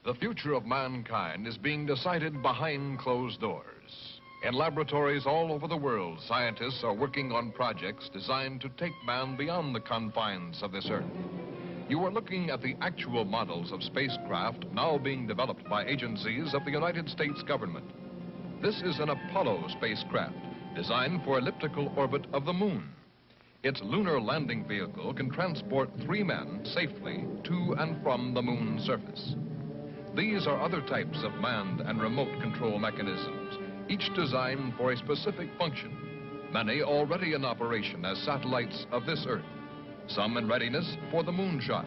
The future of mankind is being decided behind closed doors. In laboratories all over the world, scientists are working on projects designed to take man beyond the confines of this Earth. You are looking at the actual models of spacecraft now being developed by agencies of the United States government. This is an Apollo spacecraft designed for elliptical orbit of the moon. Its lunar landing vehicle can transport 3 men safely to and from the moon's surface. These are other types of manned and remote control mechanisms, each designed for a specific function. Many already in operation as satellites of this Earth. Some in readiness for the moonshot.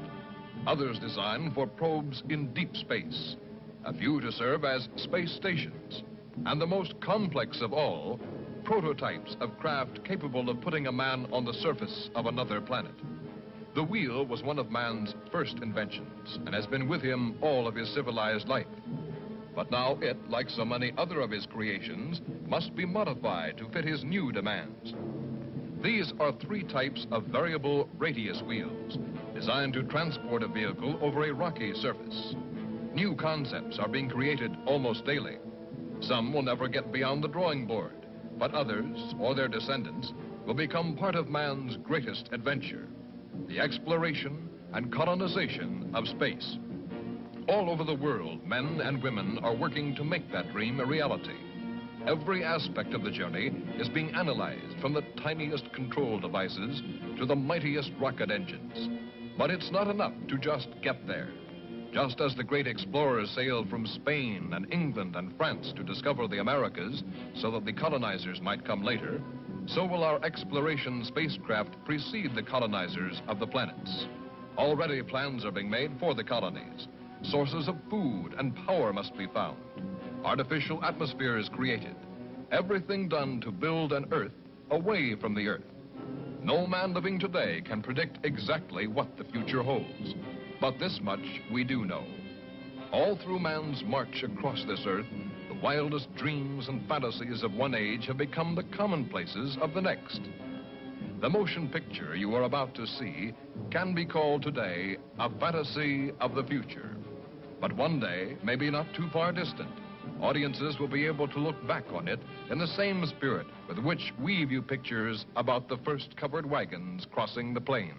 Others designed for probes in deep space. A few to serve as space stations. And the most complex of all, prototypes of craft capable of putting a man on the surface of another planet. The wheel was one of man's first inventions and has been with him all of his civilized life. But now it, like so many other of his creations, must be modified to fit his new demands. These are 3 types of variable radius wheels, designed to transport a vehicle over a rocky surface. New concepts are being created almost daily. Some will never get beyond the drawing board, but others, or their descendants, will become part of man's greatest adventure, the exploration and colonization of space. All over the world, men and women are working to make that dream a reality. Every aspect of the journey is being analyzed, from the tiniest control devices to the mightiest rocket engines. But it's not enough to just get there. Just as the great explorers sailed from Spain and England and France to discover the Americas so that the colonizers might come later, so will our exploration spacecraft precede the colonizers of the planets. Already plans are being made for the colonies. Sources of food and power must be found. Artificial atmospheres created. Everything done to build an Earth away from the Earth. No man living today can predict exactly what the future holds. But this much we do know. All through man's march across this Earth, the wildest dreams and fantasies of one age have become the commonplaces of the next. The motion picture you are about to see can be called today a fantasy of the future. But one day, maybe not too far distant, audiences will be able to look back on it in the same spirit with which we view pictures about the first covered wagons crossing the plains.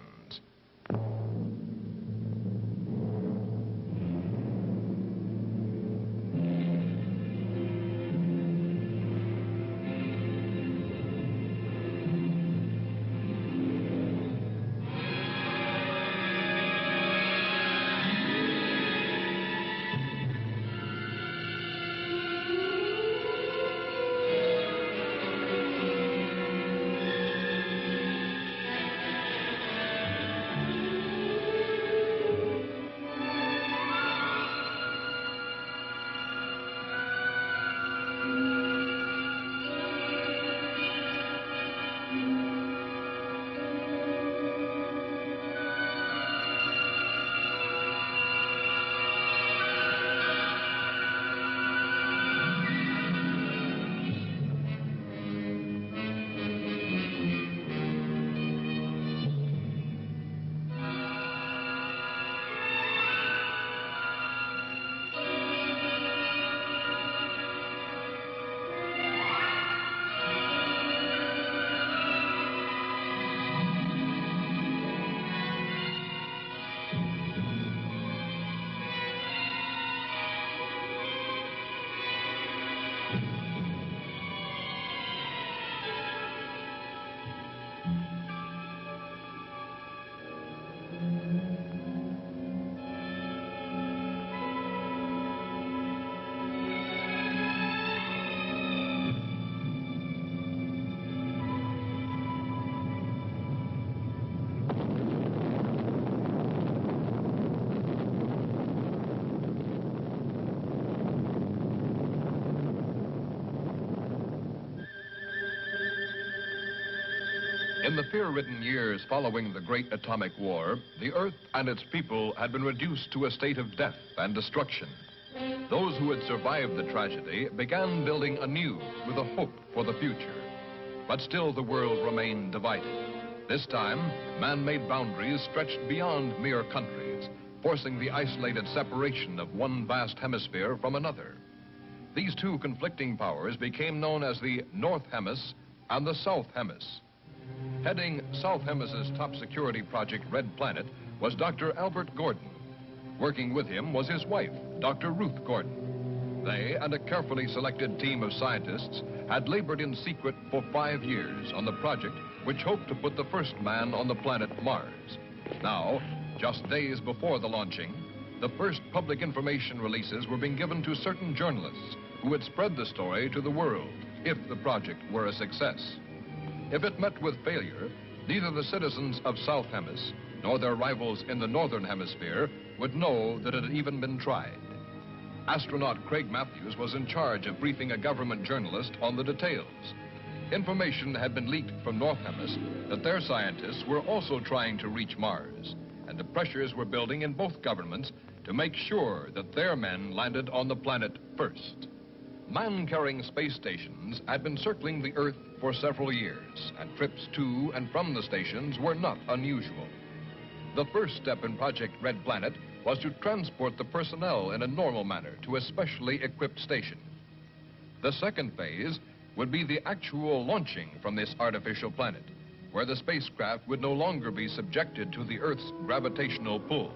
In the fear-ridden years following the great atomic war, the Earth and its people had been reduced to a state of death and destruction. Those who had survived the tragedy began building anew with a hope for the future. But still the world remained divided. This time, man-made boundaries stretched beyond mere countries. forcing the isolated separation of one vast hemisphere from another. These two conflicting powers became known as the North Hemis and the South Hemis. Heading South Hemis's top security project, Red Planet, was Dr. Albert Gordon. Working with him was his wife, Dr. Ruth Gordon. They and a carefully selected team of scientists had labored in secret for 5 years on the project which hoped to put the first man on the planet Mars. Now, just days before the launching, the first public information releases were being given to certain journalists who would spread the story to the world if the project were a success. If it met with failure, neither the citizens of South Hemis nor their rivals in the Northern Hemisphere would know that it had even been tried. Astronaut Craig Matthews was in charge of briefing a government journalist on the details. Information had been leaked from North Hemis that their scientists were also trying to reach Mars, and the pressures were building in both governments to make sure that their men landed on the planet first. Man-carrying space stations had been circling the Earth for several years, and trips to and from the stations were not unusual. The first step in Project Red Planet was to transport the personnel in a normal manner to a specially equipped station. The second phase would be the actual launching from this artificial planet, where the spacecraft would no longer be subjected to the Earth's gravitational pull.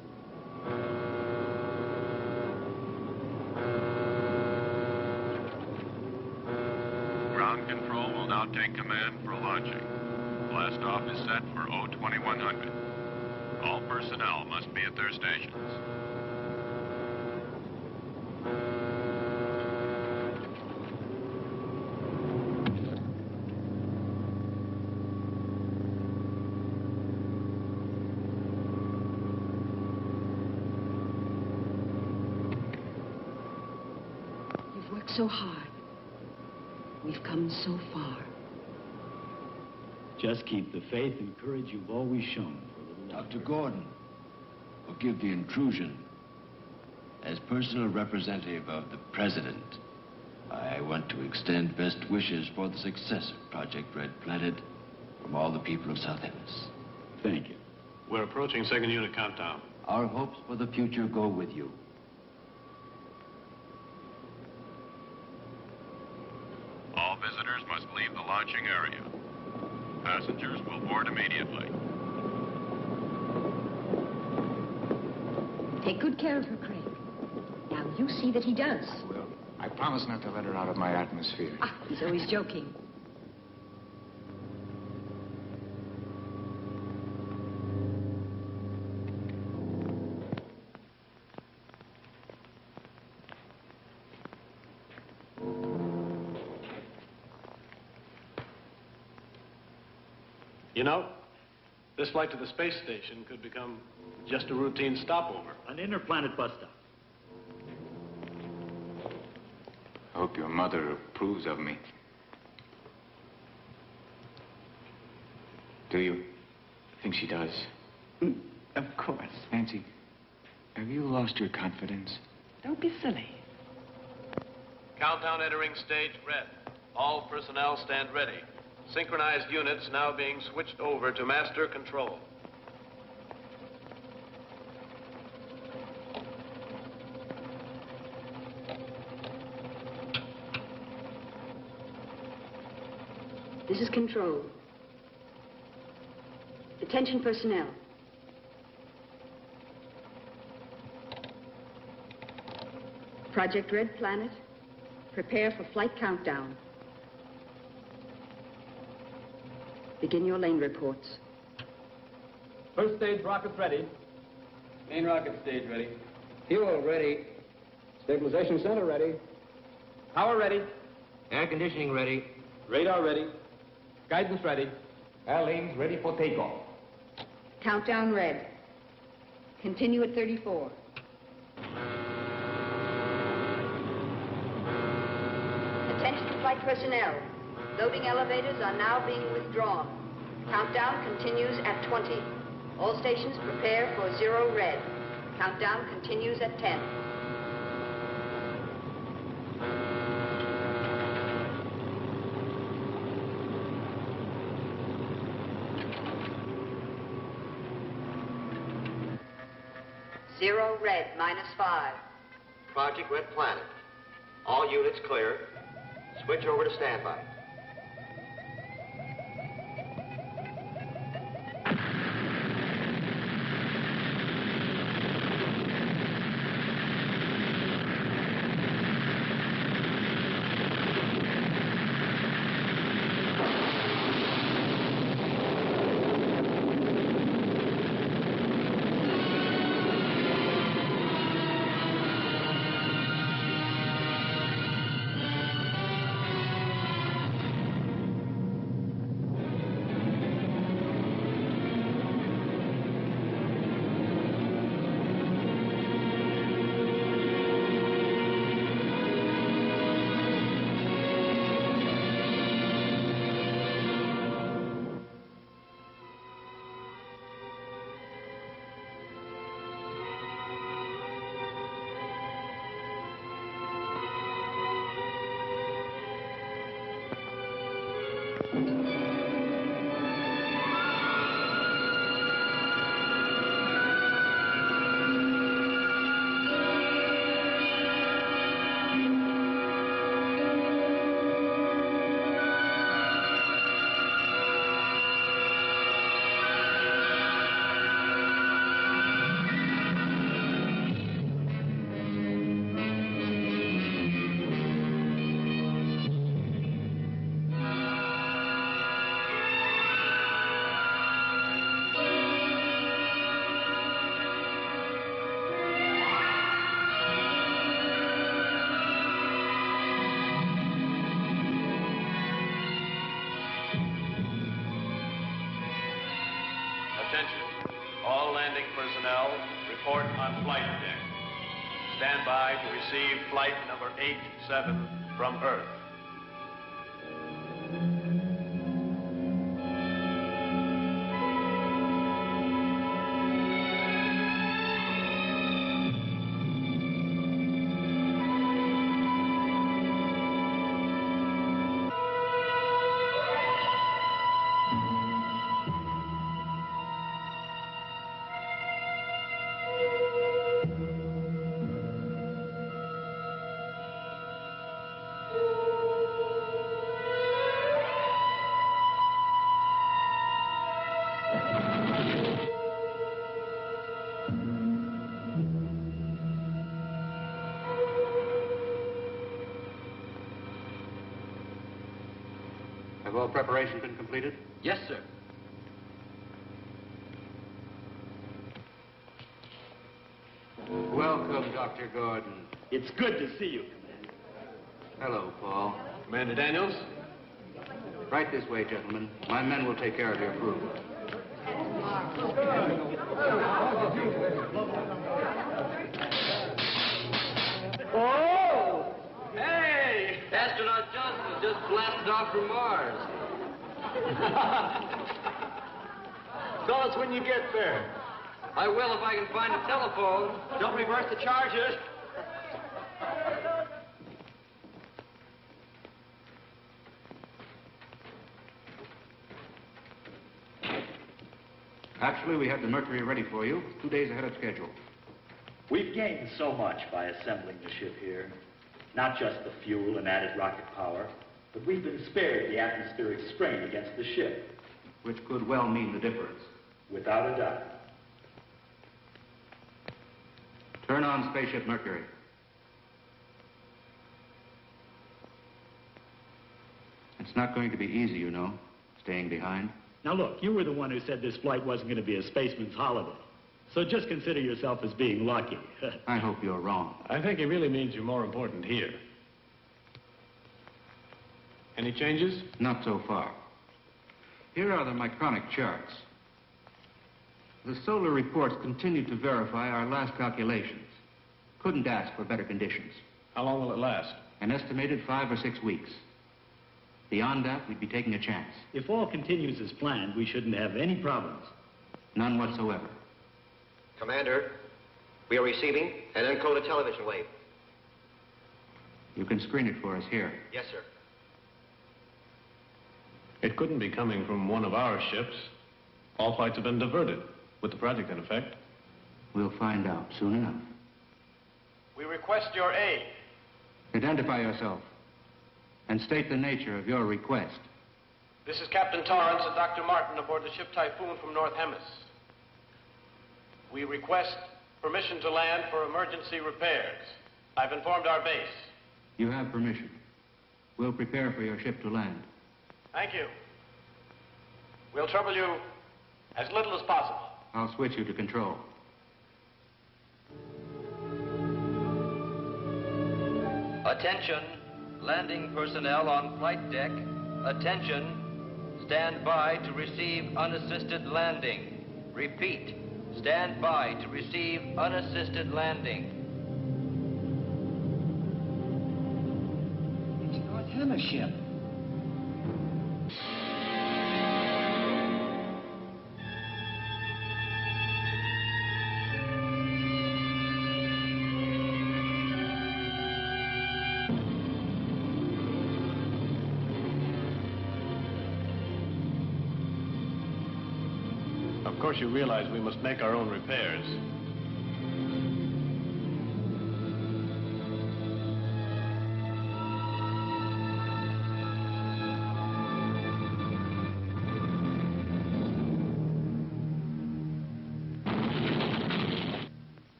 Ground control will now take command for launching. Blast off is set for 02100. All personnel must be at their stations. You've worked so hard. We've come so far. Just keep the faith and courage you've always shown for a little longer. Dr. Gordon, forgive the intrusion. As personal representative of the President, I want to extend best wishes for the success of Project Red Planet from all the people of South Hemis. Thank you. We're approaching second unit countdown. Our hopes for the future go with you. All visitors must leave the launching area. Passengers will board immediately. Take good care of her, Craig. Now, you see that he does. Well, I promise not to let her out of my atmosphere. Ah, he's always joking. You know, this flight to the space station could become just a routine stopover. An interplanet bus stop. I hope your mother approves of me. Do you? I think she does. Of course. Nancy, have you lost your confidence? Don't be silly. Countdown entering stage red. All personnel stand ready. Synchronized units now being switched over to master control. This is control. Attention personnel. Project Red Planet, prepare for flight countdown. Begin your lane reports. First stage rockets ready. Main rocket stage ready. Fuel ready. Stabilization center ready. Power ready. Air conditioning ready. Radar ready. Guidance ready. Airlanes ready for takeoff. Countdown red. Continue at 34. Attention flight personnel. Loading elevators are now being withdrawn. Countdown continues at 20. All stations prepare for 0 red. Countdown continues at 10. 0 red, -5. Project Red Planet. All units clear. Switch over to standby. Attention. All landing personnel, report on flight deck. Stand by to receive flight number 87 from Earth. Have all preparation been completed? Yes, sir. Welcome, Dr. Gordon. It's good to see you, Commander. Hello, Paul. Commander Daniels? Right this way, gentlemen. My men will take care of your crew. Oh! Hey! Astronaut Johnson just blasted off from Mars. Tell us when you get there. I will if I can find a telephone. Don't reverse the charges. Actually, we had the Mercury ready for you 2 days ahead of schedule. We've gained so much by assembling the ship here. Not just the fuel and added rocket power, but we've been spared the atmospheric strain against the ship. Which could well mean the difference. Without a doubt. Turn on Spaceship Mercury. It's not going to be easy, you know, staying behind. Now look, you were the one who said this flight wasn't going to be a spaceman's holiday. So just consider yourself as being lucky. I hope you're wrong. I think he really means you're more important here. Any changes? Not so far. Here are the micronic charts. The solar reports continue to verify our last calculations. Couldn't ask for better conditions. How long will it last? An estimated 5 or 6 weeks. Beyond that, we'd be taking a chance. If all continues as planned, we shouldn't have any problems. None whatsoever. Commander, we are receiving an encoded television wave. You can screen it for us here. Yes, sir. It couldn't be coming from one of our ships. All flights have been diverted, with the project in effect. We'll find out soon enough. We request your aid. Identify yourself and state the nature of your request. This is Captain Torrance and Dr. Martin aboard the ship Typhoon from North Hemis. We request permission to land for emergency repairs. I've informed our base. You have permission. We'll prepare for your ship to land. Thank you. We'll trouble you as little as possible. I'll switch you to control. Attention, landing personnel on flight deck. Attention, stand by to receive unassisted landing. Repeat, stand by to receive unassisted landing. It's North Hemis ship. Of course, you realize we must make our own repairs.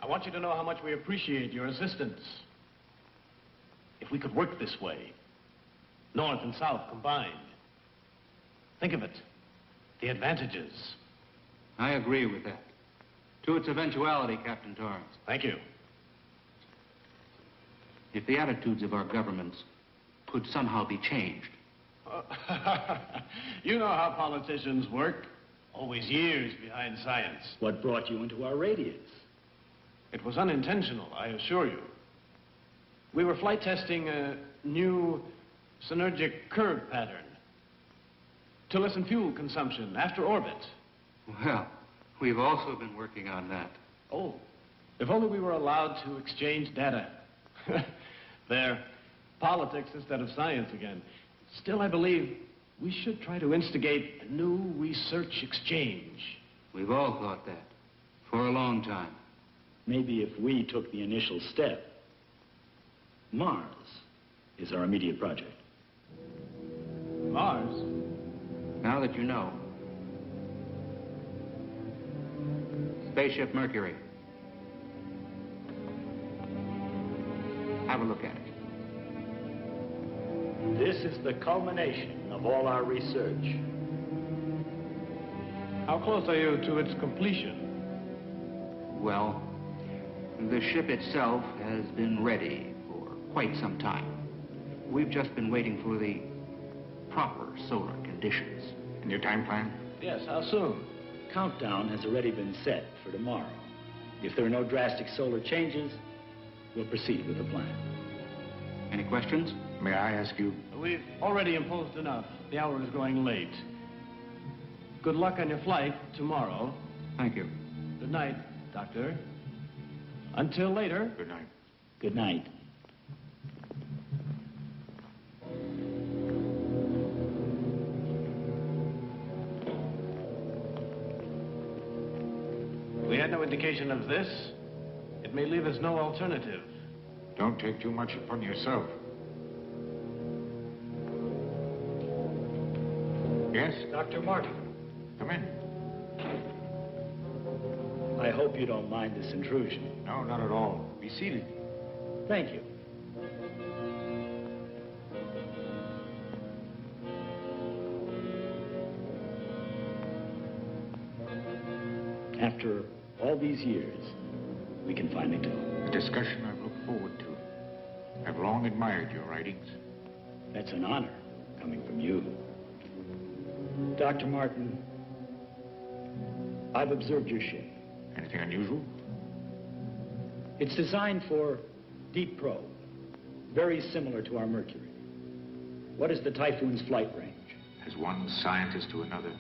I want you to know how much we appreciate your assistance. If we could work this way, North and South combined. Think of it, the advantages. I agree with that. To its eventuality, Captain Torrance. Thank you. If the attitudes of our governments could somehow be changed. You know how politicians work. Always years behind science. What brought you into our radius? It was unintentional, I assure you. We were flight testing a new synergic curve pattern to lessen fuel consumption after orbit. Well, we've also been working on that. Oh, if only we were allowed to exchange data. They're politics instead of science again. Still, I believe we should try to instigate a new research exchange. We've all thought that for a long time. Maybe if we took the initial step. Mars is our immediate project. Mars? Now that you know. Spaceship Mercury. Have a look at it. This is the culmination of all our research. How close are you to its completion? Well, the ship itself has been ready for quite some time. We've just been waiting for the proper solar conditions. And your time plan? Yes, how soon? Countdown has already been set for tomorrow. If there are no drastic solar changes, we'll proceed with the plan. Any questions? May I ask you? We've already imposed enough. The hour is growing late. Good luck on your flight tomorrow. Thank you. Good night, Doctor. Until later. Good night. Good night. We had no indication of this. It may leave us no alternative. Don't take too much upon yourself. Yes? Dr. Martin. Come in. I hope you don't mind this intrusion. No, not at all. Be seated. Thank you. After all these years, we can finally talk. A discussion I've looked forward to. I've long admired your writings. That's an honor coming from you. Dr. Martin, I've observed your ship. Anything unusual? It's designed for deep probe, very similar to our Mercury. What is the Typhoon's flight range? As one scientist to another,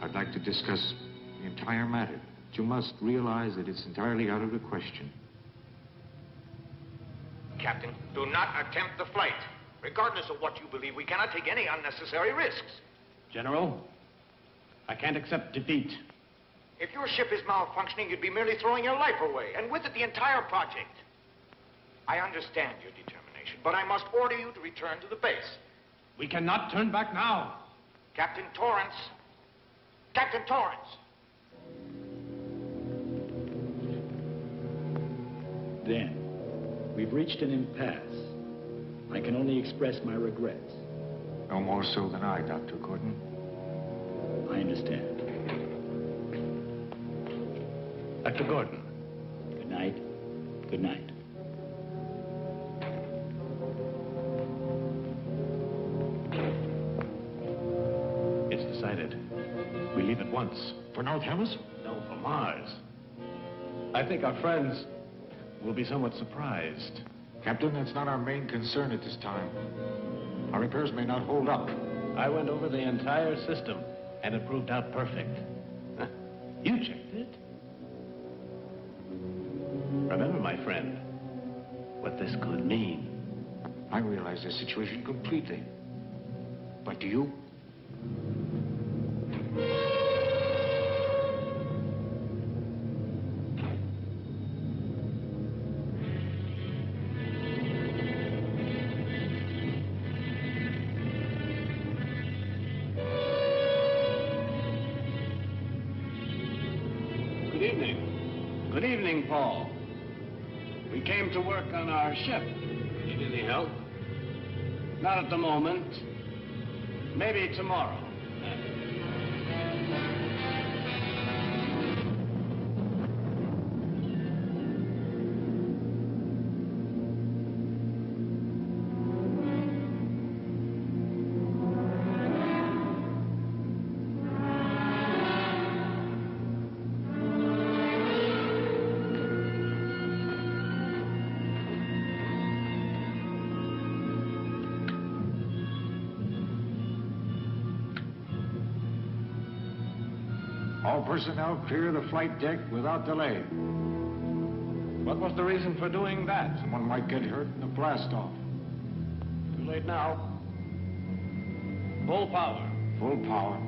I'd like to discuss the entire matter. But you must realize that it's entirely out of the question. Captain, do not attempt the flight. Regardless of what you believe, we cannot take any unnecessary risks. General, I can't accept defeat. If your ship is malfunctioning, you'd be merely throwing your life away, and with it the entire project. I understand your determination, but I must order you to return to the base. We cannot turn back now. Captain Torrance. Captain Torrance. Then, we've reached an impasse. I can only express my regrets. No more so than I, Dr. Gordon. I understand. Dr. Gordon. Good night. Good night. It's decided. We leave at once. For North Hemisphere? No, for Mars. I think our friends will be somewhat surprised. Captain, that's not our main concern at this time. Our repairs may not hold up. I went over the entire system, and it proved out perfect. You checked it. Remember, my friend, what this could mean. I realize the situation completely. But do you? Good evening. Good evening, Paul. We came to work on our ship. Need any help? Not at the moment. Maybe tomorrow. All personnel clear the flight deck without delay. What was the reason for doing that? Someone might get hurt in the blast-off. Too late now. Full power. Full power.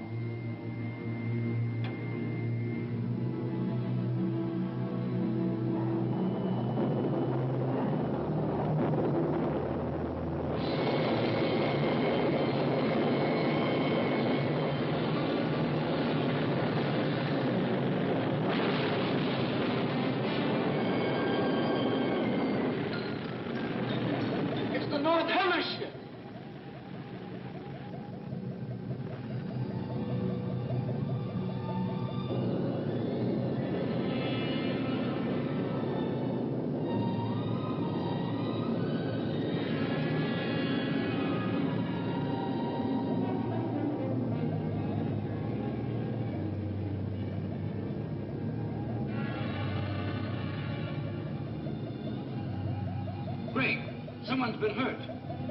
Greg, someone's been hurt.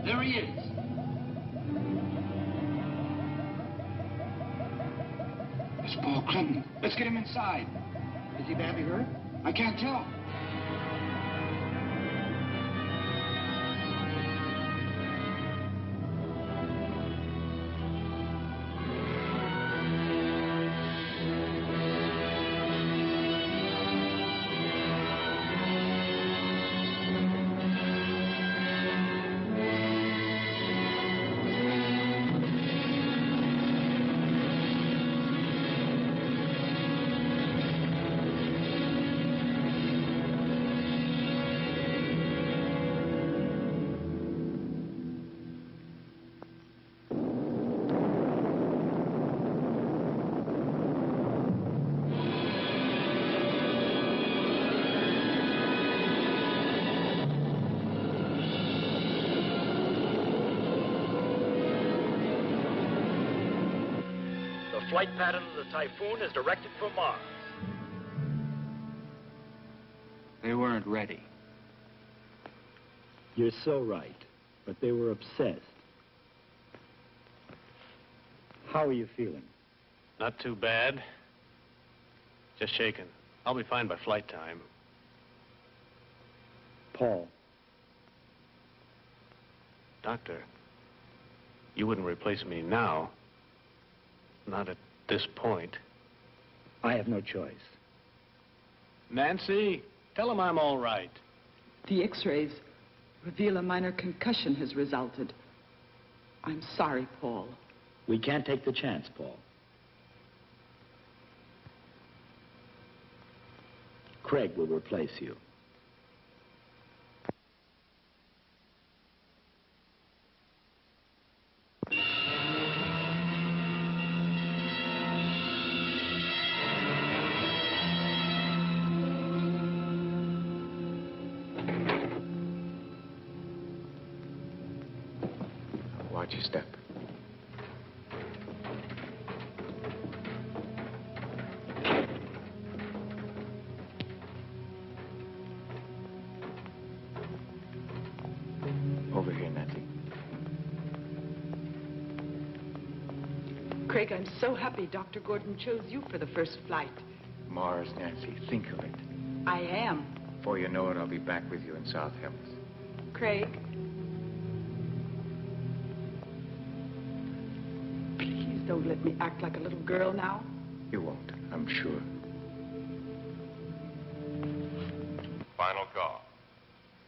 There he is. It's Paul Clinton. Let's get him inside. Is he badly hurt? I can't tell. The flight pattern of the Typhoon is directed for Mars. They weren't ready. You're so right, but they were obsessed. How are you feeling? Not too bad. Just shaken. I'll be fine by flight time. Paul. Doctor, You wouldn't replace me now. Not at this point. I have no choice. Nancy, tell him I'm all right. The x-rays reveal a minor concussion has resulted. I'm sorry, Paul. We can't take the chance, Paul. Craig will replace you. Watch your step. Over here, Nancy. Craig, I'm so happy Dr. Gordon chose you for the first flight. Mars, Nancy, think of it. I am. Before you know it, I'll be back with you in South Hills. Craig. Please don't let me act like a little girl now. You won't, I'm sure. Final call.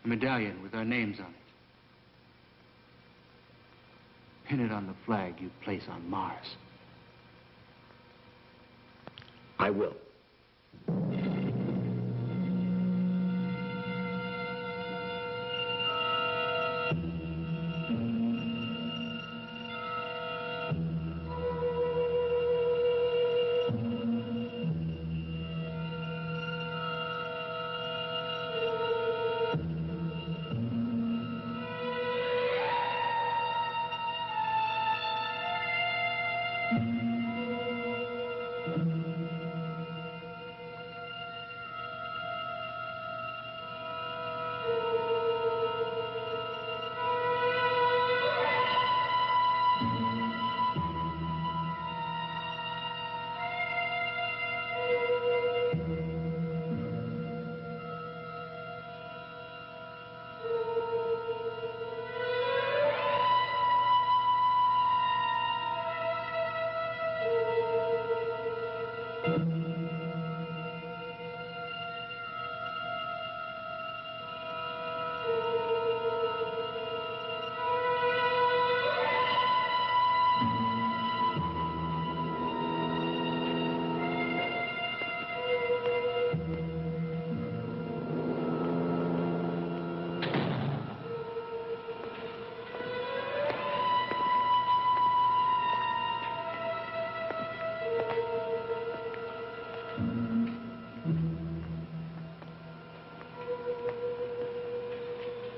A medallion with our names on it. Pin it on the flag you place on Mars. I will.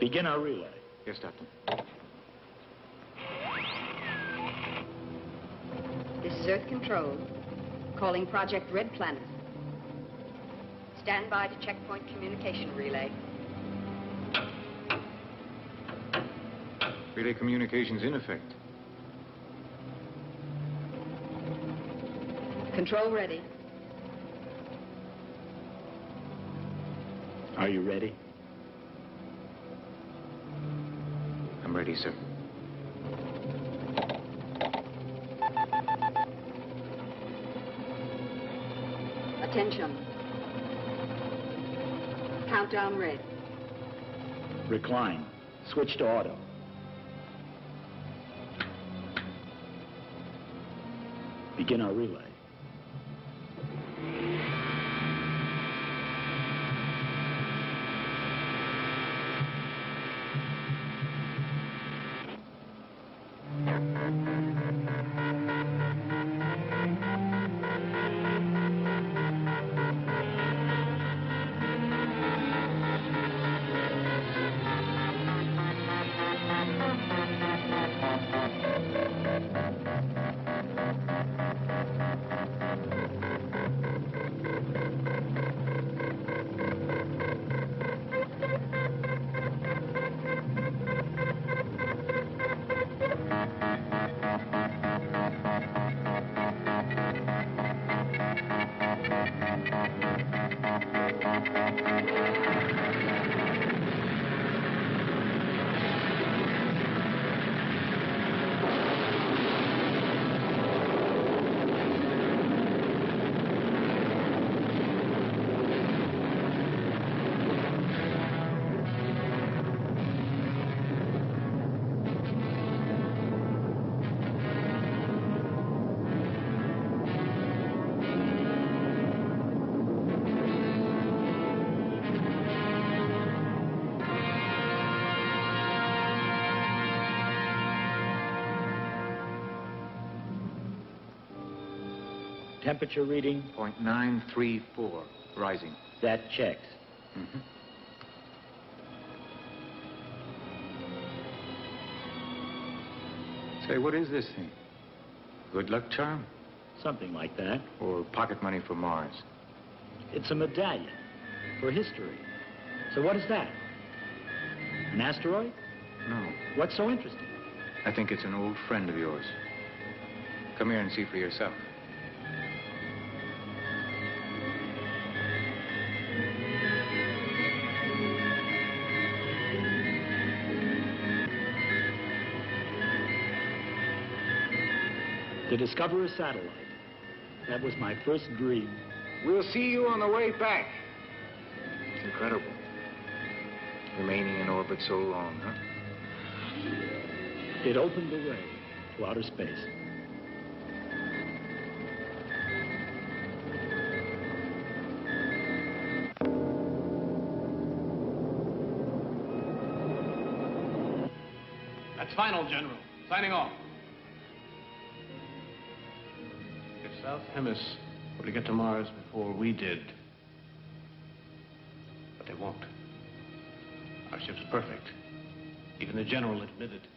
Begin our relay. Yes, Doctor. This is Earth Control, calling Project Red Planet. Stand by to checkpoint communication relay. Relay communications in effect. Control ready. Are you ready? I'm ready, sir. Attention. Countdown red. Recline. Switch to auto. Begin our relay. Temperature reading? 0.934, rising. That checks. Mm-hmm. Say, what is this thing? Good luck charm? Something like that. Or pocket money for Mars? It's a medallion for history. So what is that? An asteroid? No. What's so interesting? I think it's an old friend of yours. Come here and see for yourself. To discover a satellite. That was my first dream. We'll see you on the way back. It's incredible. Remaining in orbit so long, huh? It opened the way to outer space. That's final, General. Signing off. If South Hemis were to get to Mars before we did, but they won't. Our ship's perfect. Even the General admitted.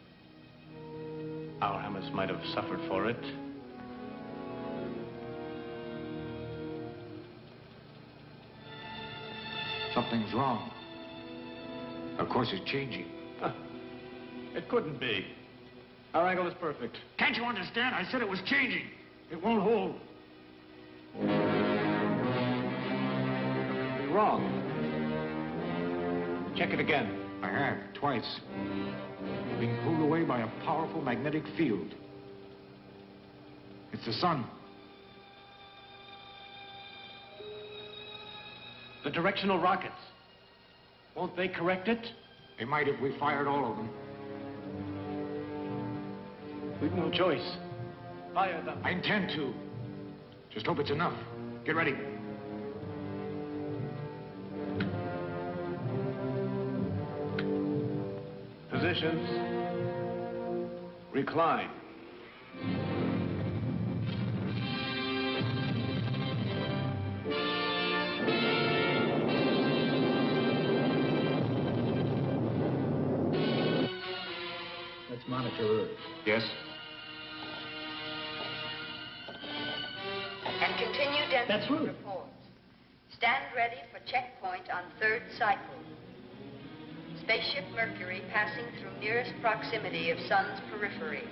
Our Hemis might have suffered for it. Something's wrong. Our course is changing. It couldn't be. Our angle is perfect. Can't you understand? I said it was changing. It won't hold. You're wrong. Check it again. I have, twice. We're being pulled away by a powerful magnetic field. It's the sun. The directional rockets. Won't they correct it? They might if we fired all of them. We've no choice. Fire them. I intend to. Just hope it's enough. Get ready. Positions. Recline. Let's monitor Earth. Yes? And continue density That's right. reports. Stand ready for checkpoint on third cycle. Spaceship Mercury passing through nearest proximity of Sun's periphery.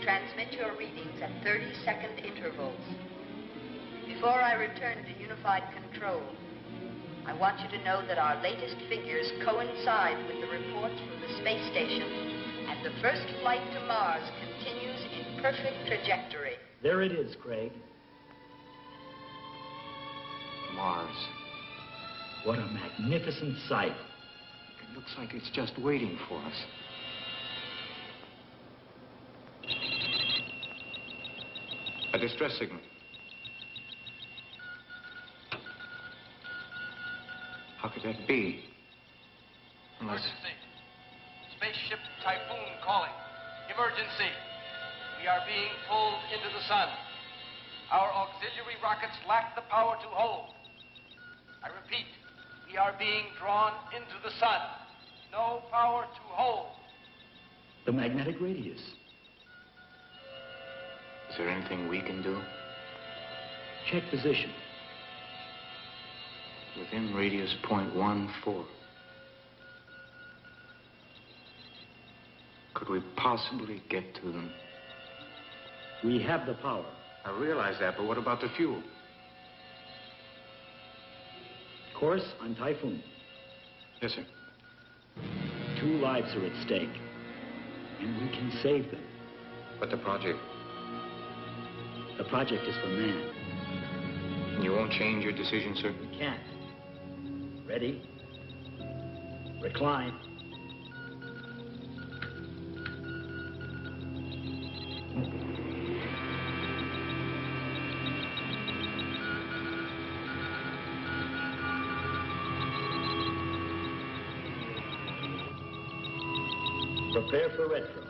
Transmit your readings at 30-second intervals. Before I return to unified control, I want you to know that our latest figures coincide with the reports from the space station, and the first flight to Mars continues in perfect trajectory. There it is, Craig. Mars. What a magnificent sight. It looks like it's just waiting for us. A distress signal. How could that be? Unless... Emergency. Spaceship Typhoon calling. Emergency. We are being pulled into the sun. Our auxiliary rockets lack the power to hold. I repeat, we are being drawn into the sun. No power to hold. The magnetic radius. Is there anything we can do? Check position. Within radius 0.14. Could we possibly get to them? We have the power. I realize that, but what about the fuel? Course on Typhoon. Yes, sir. 2 lives are at stake, and we can save them. But the project? The project is for man. And you won't change your decision, sir? We can't. Ready? Recline. Prepare for retro.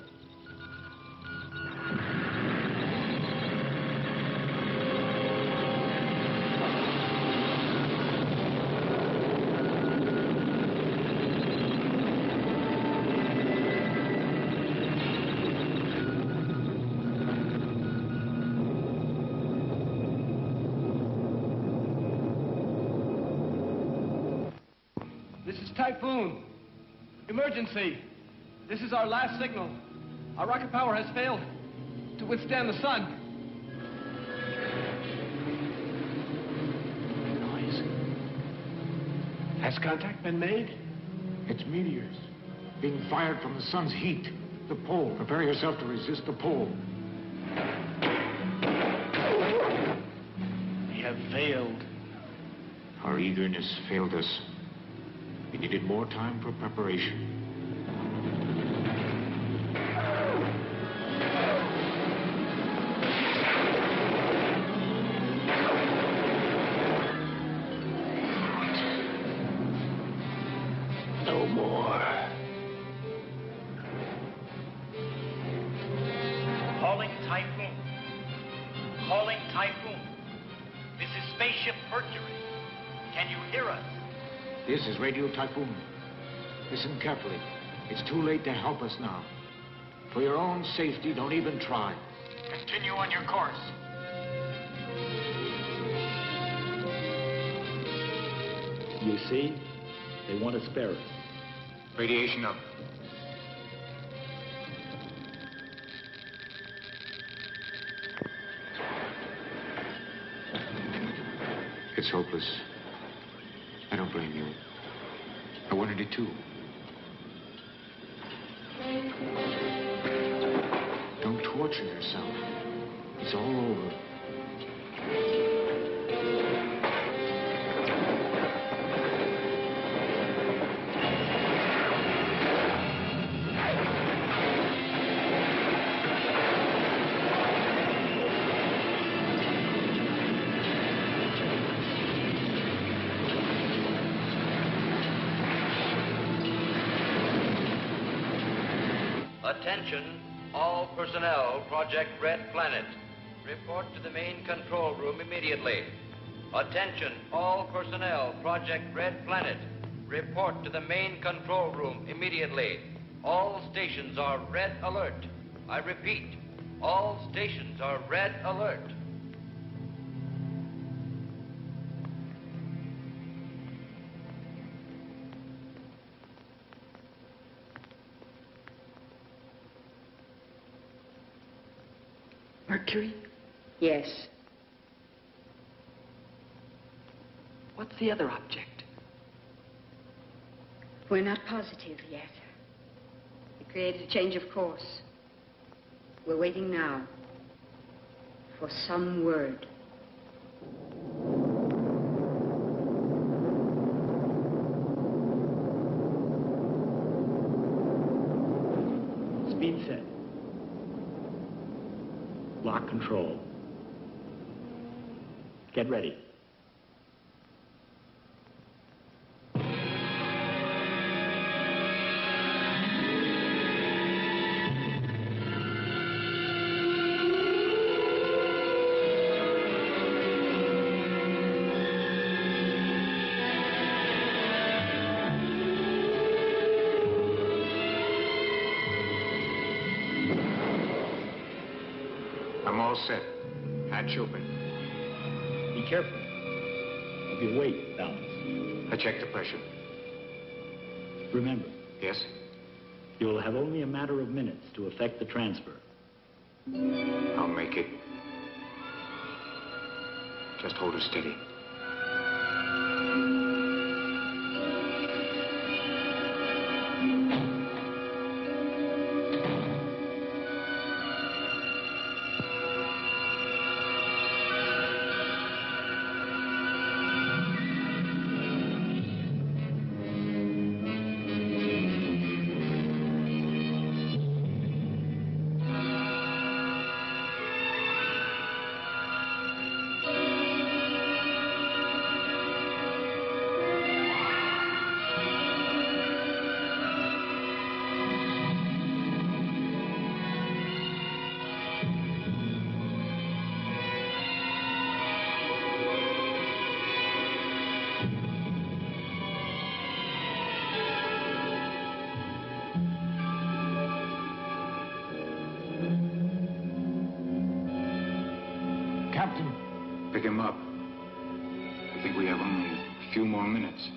This is Typhoon. Emergency. This is our last signal. Our rocket power has failed to withstand the sun. Noise. Has contact been made? It's meteors being fired from the sun's heat. The pole. Prepare yourself to resist the pole. We have failed. Our eagerness failed us. We needed more time for preparation. No more. Calling Typhoon. Calling Typhoon. This is Spaceship Mercury. Can you hear us? This is Radio Typhoon. Listen carefully. It's too late to help us now. For your own safety, don't even try. Continue on your course. You see, they want to spare us. Radiation up. It's hopeless. I don't blame you. I wanted it too. Don't torture yourself. It's all over. Attention, all personnel, Project Red Planet. Report to the main control room immediately. Attention, all personnel, Project Red Planet. Report to the main control room immediately. All stations are red alert. I repeat, all stations are red alert. Mercury? Yes. What's the other object? We're not positive yet. We created a change of course. We're waiting now for some word. Speed set. Lock control. Get ready. I'm all set. Hatch open. Be careful of your weight balance. I checked the pressure. Remember, Yes? you will have only a matter of minutes to effect the transfer. I'll make it. Just hold her steady. Captain. Pick him up. I think we have only a few more minutes.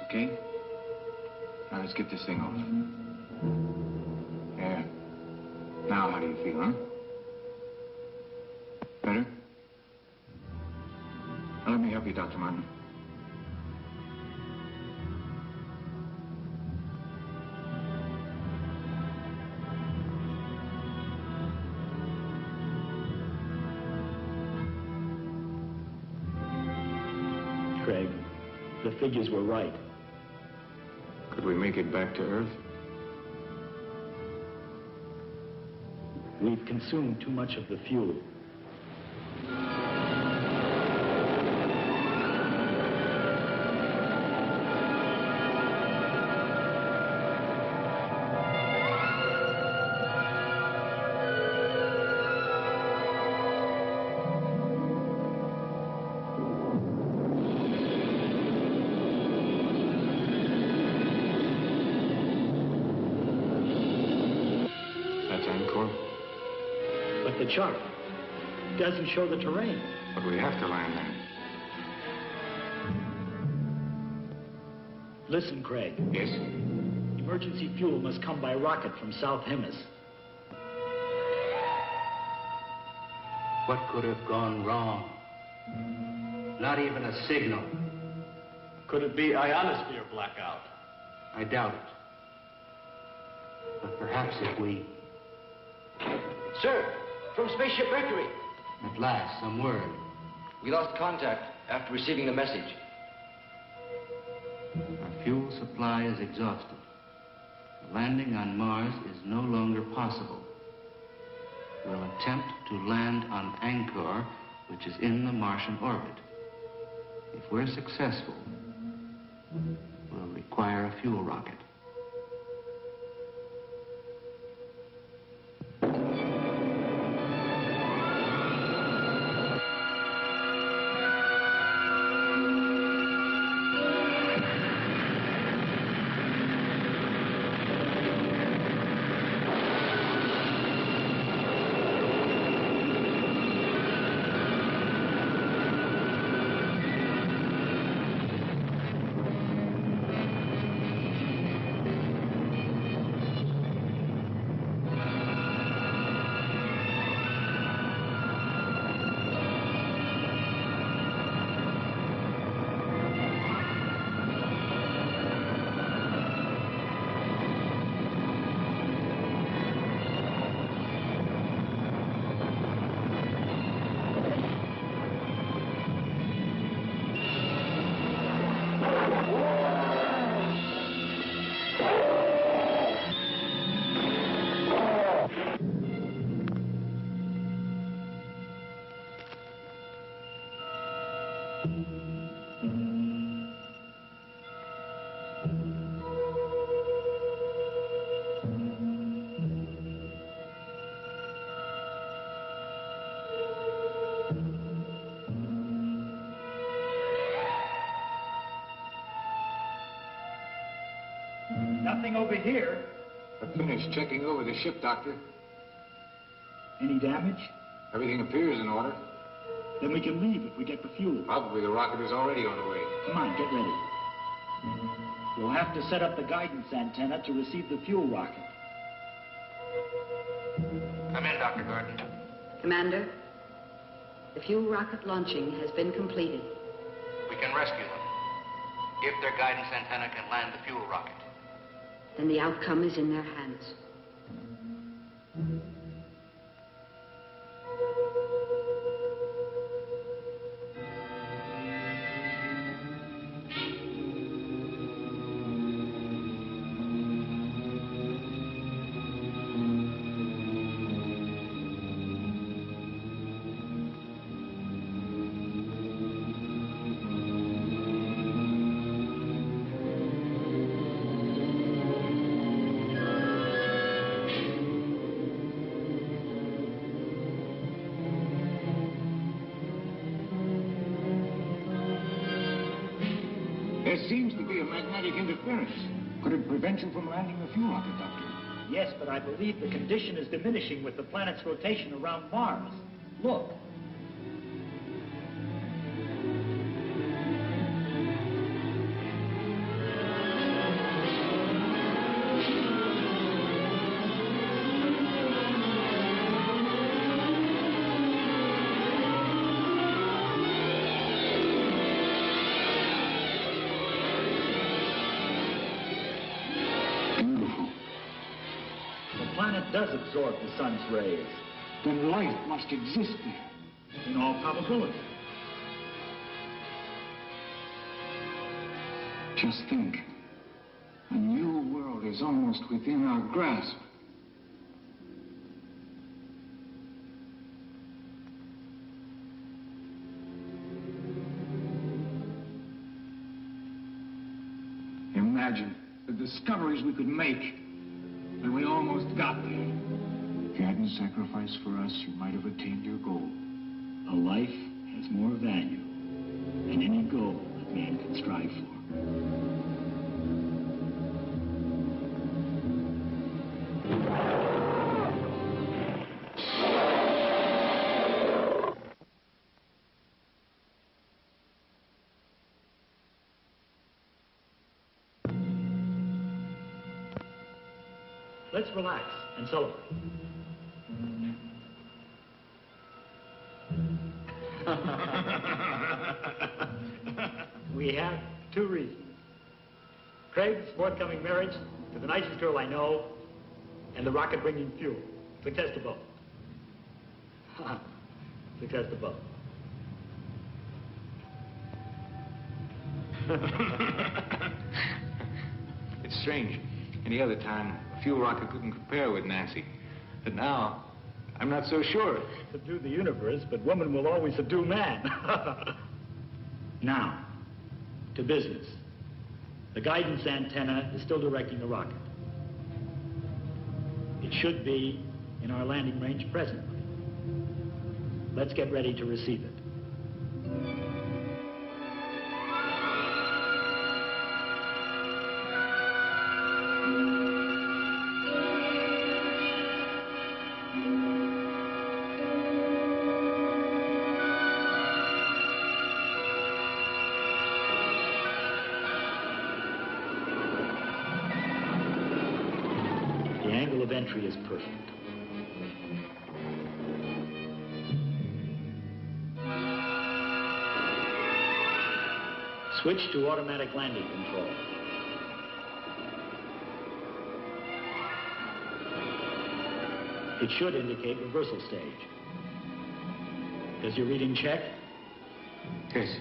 Okay? Now let's get this thing off. There. Now how do you feel, huh? Better? Now let me help you, Dr. Martin. Craig, the figures were right. Could we make it back to Earth? We've consumed too much of the fuel. But the chart doesn't show the terrain. But we have to land there. Listen, Craig. Yes? Emergency fuel must come by rocket from South Hemis. What could have gone wrong? Not even a signal. Could it be ionosphere blackout? I doubt it. But perhaps if we... Sir, from Spaceship Mercury. At last, some word. We lost contact after receiving the message. Our fuel supply is exhausted. Landing on Mars is no longer possible. We'll attempt to land on Angkor, which is in the Martian orbit. If we're successful, we'll require a fuel rocket. Nothing over here. I finished checking over the ship, Doctor. Any damage? Everything appears in order. Then we can leave if we get the fuel. Probably the rocket is already on the way. Come on, get ready. We'll have to set up the guidance antenna to receive the fuel rocket. Come in, Dr. Gordon. Commander, the fuel rocket launching has been completed. We can rescue them. If their guidance antenna can land the fuel rocket. Then the outcome is in their hands. There seems to be a magnetic interference. Could it prevent you from landing the fuel rocket, Doctor? Yes, but I believe the condition is diminishing with the planet's rotation around Mars. Look. planet does absorb the sun's rays. Then life must exist there. In all probability. Just think. A new world is almost within our grasp. Imagine the discoveries we could make when we almost got there. If you hadn't sacrificed for us, you might have attained your goal. A life has more value than any goal that man can strive for. Let's relax and celebrate. We have two reasons. Craig's forthcoming marriage to the nicest girl I know, and the rocket bringing fuel. Success to both. Success to both. It's strange. Any other time, a fuel rocket couldn't compare with Nancy. But now, I'm not so sure. Subdue the universe, but woman will always subdue man. Now, to business. The guidance antenna is still directing the rocket. It should be in our landing range presently. Let's get ready to receive it. The angle of entry is perfect. Switch to automatic landing control. It should indicate reversal stage. Does your reading check? Yes.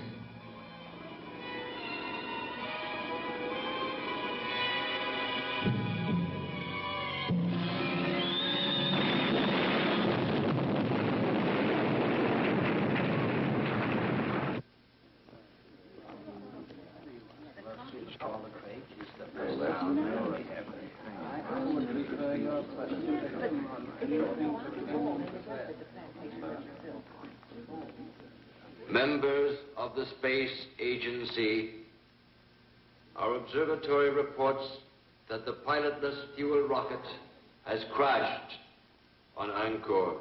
Members of the Space Agency, our observatory reports that the pilotless fuel rocket has crashed on Angkor.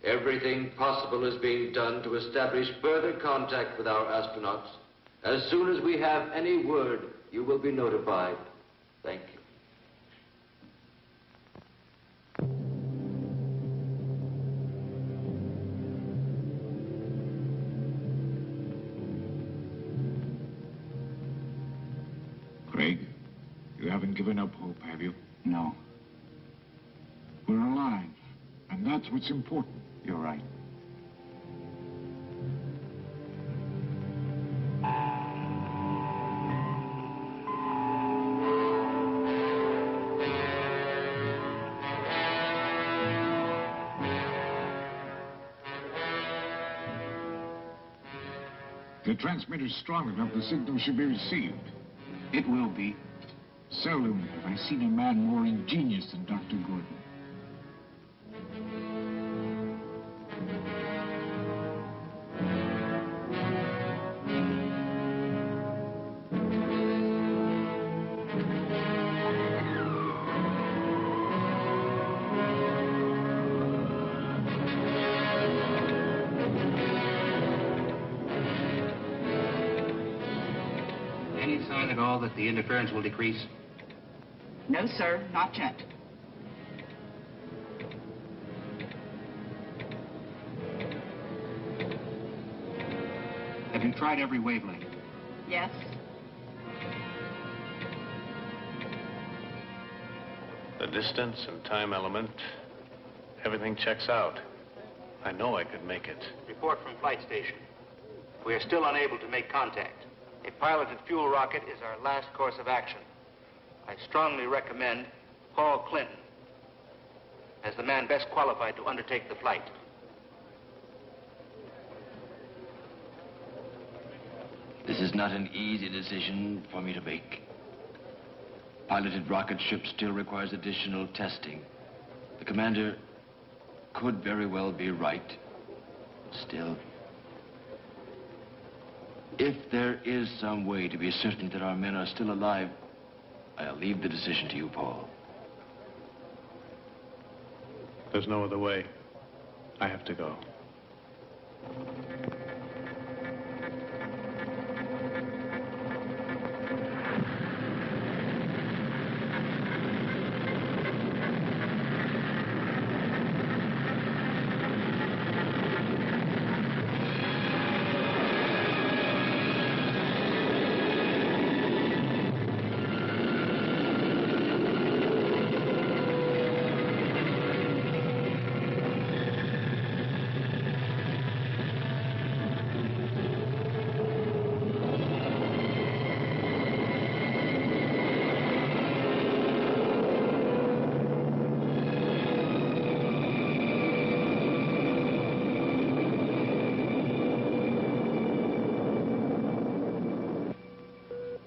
Everything possible is being done to establish further contact with our astronauts. As soon as we have any word, you will be notified. Thank you. Craig, you haven't given up hope, have you? No. We're alive, and that's what's important. You're right. The transmitter's strong enough, the signal should be received. It will be. Seldom have I seen a man more ingenious than Dr. Gordon. Any sign at all that the interference will decrease? No, sir, not yet. Have you tried every wavelength? Yes. The distance and time element, everything checks out. I know I could make it. Report from flight station. We are still unable to make contact. A piloted fuel rocket is our last course of action. I strongly recommend Paul Clinton as the man best qualified to undertake the flight. This is not an easy decision for me to make. Piloted rocket ship still requires additional testing. The commander could very well be right. Still, if there is some way to be certain that our men are still alive, I'll leave the decision to you, Paul. There's no other way. I have to go.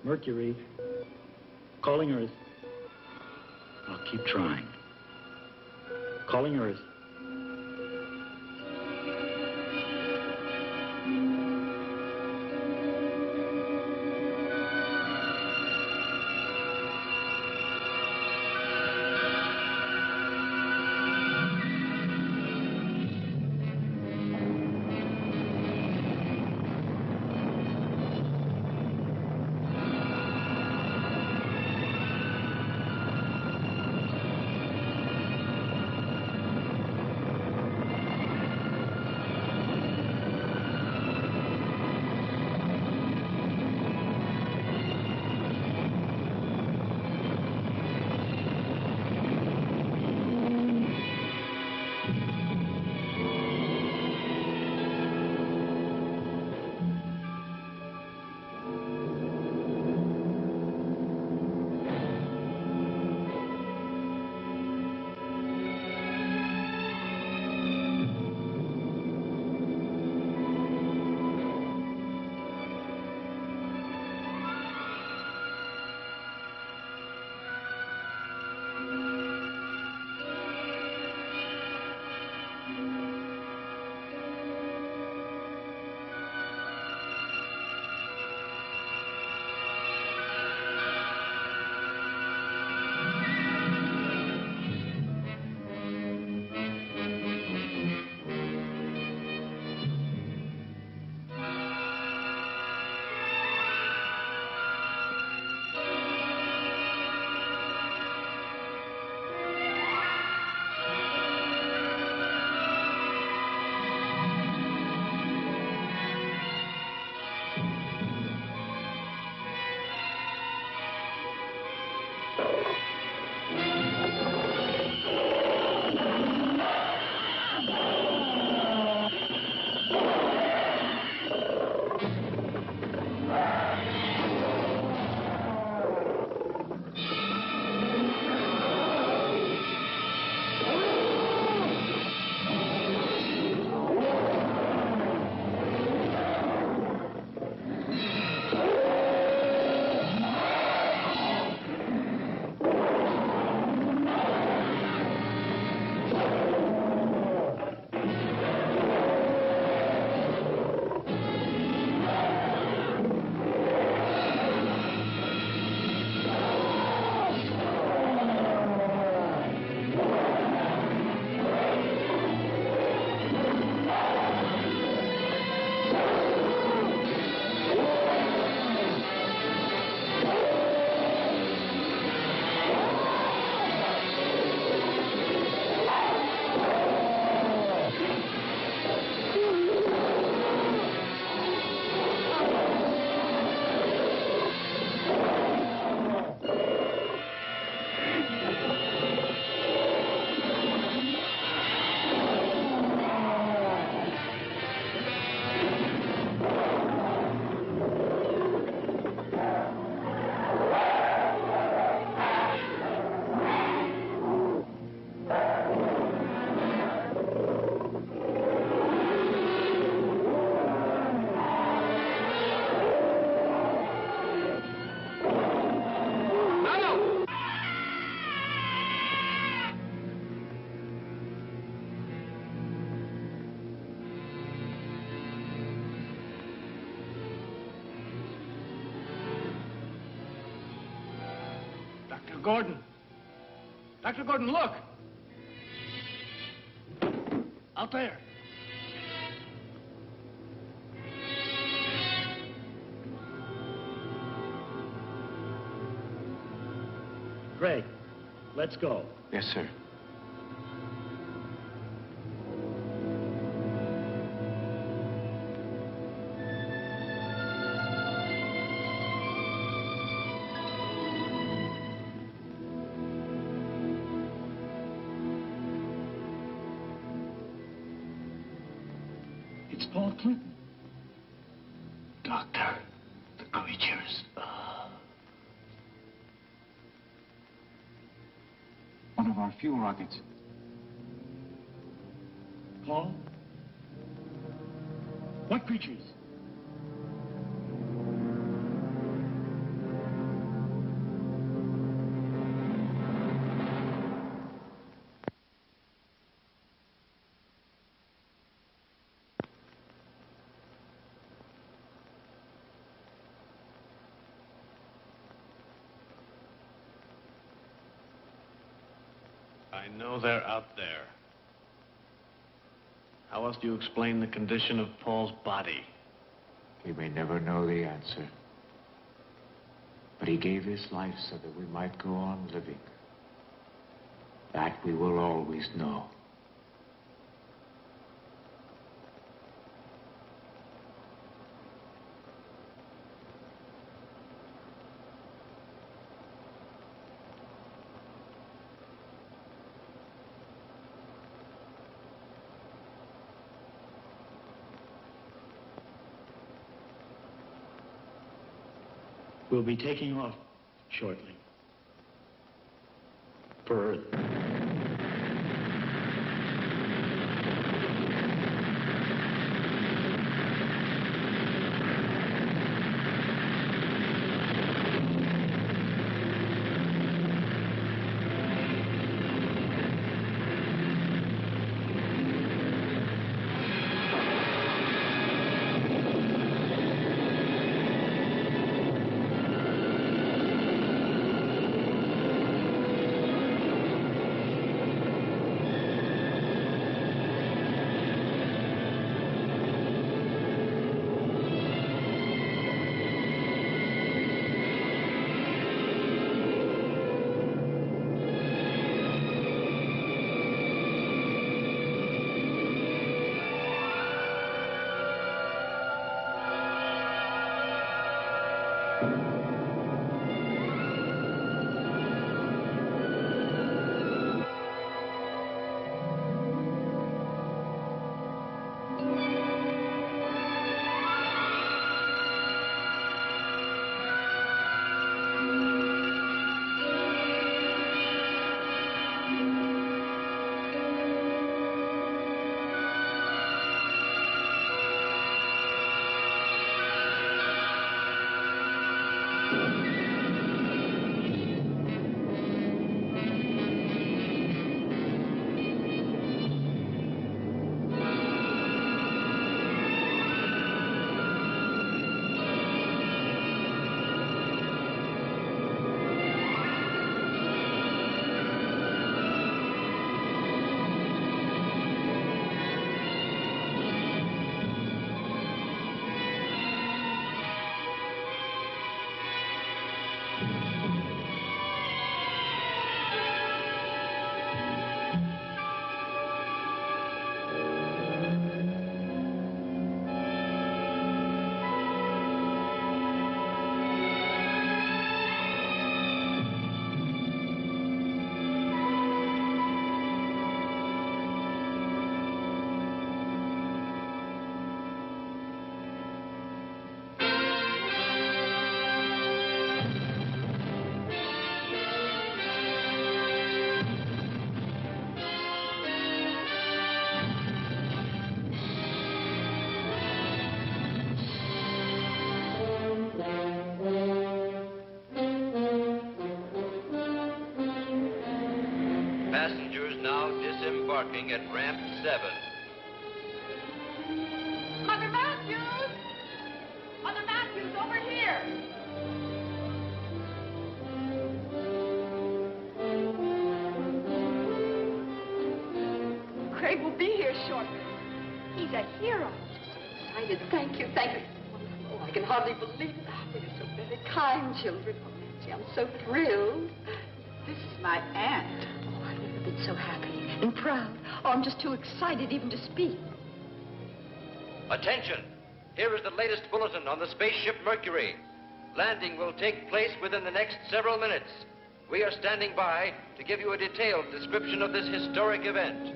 Mercury. Calling Earth. I'll keep trying. Calling Earth. Dr. Gordon. Dr. Gordon, look! Out there. Craig, let's go. Yes, sir. It's Paul Clinton. Doctor, the creatures. One of our fuel rockets. Paul? What creatures? I know they're out there. How else do you explain the condition of Paul's body? We may never know the answer. But he gave his life so that we might go on living. That we will always know. We'll be taking off shortly. For Earth. Disembarking at ramp 7. Mother Matthews! Mother Matthews, over here! Craig will be here shortly. He's a hero. I'm so excited. Thank you. Oh, I can hardly believe it. Oh, you're so very kind, children. Oh, Nancy, I'm so thrilled. This is my aunt. Oh, I've never been so happy and proud. Oh, I'm just too excited even to speak. Attention! Here is the latest bulletin on the spaceship Mercury. Landing will take place within the next several minutes. We are standing by to give you a detailed description of this historic event.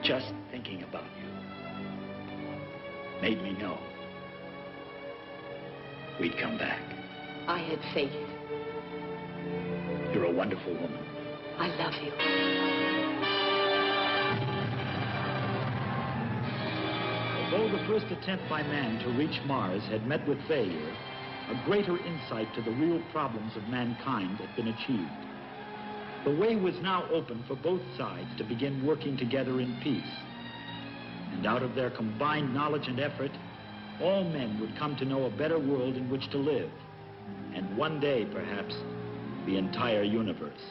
Just thinking about you made me know we'd come back. I had faith. You're a wonderful woman. I love you. Although the first attempt by man to reach Mars had met with failure, a greater insight to the real problems of mankind had been achieved. The way was now open for both sides to begin working together in peace. And out of their combined knowledge and effort, all men would come to know a better world in which to live. And one day, perhaps, the entire universe.